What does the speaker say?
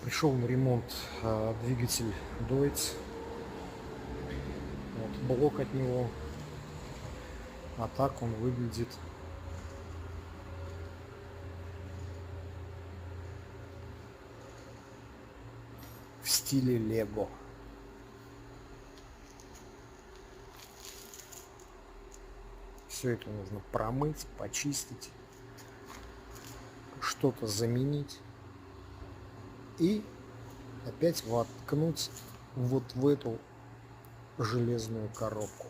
Пришел на ремонт двигатель Deutz. Вот блок от него. А так он выглядит в стиле Лего. Все это нужно промыть, почистить, что-то заменить и опять воткнуть вот в эту железную коробку.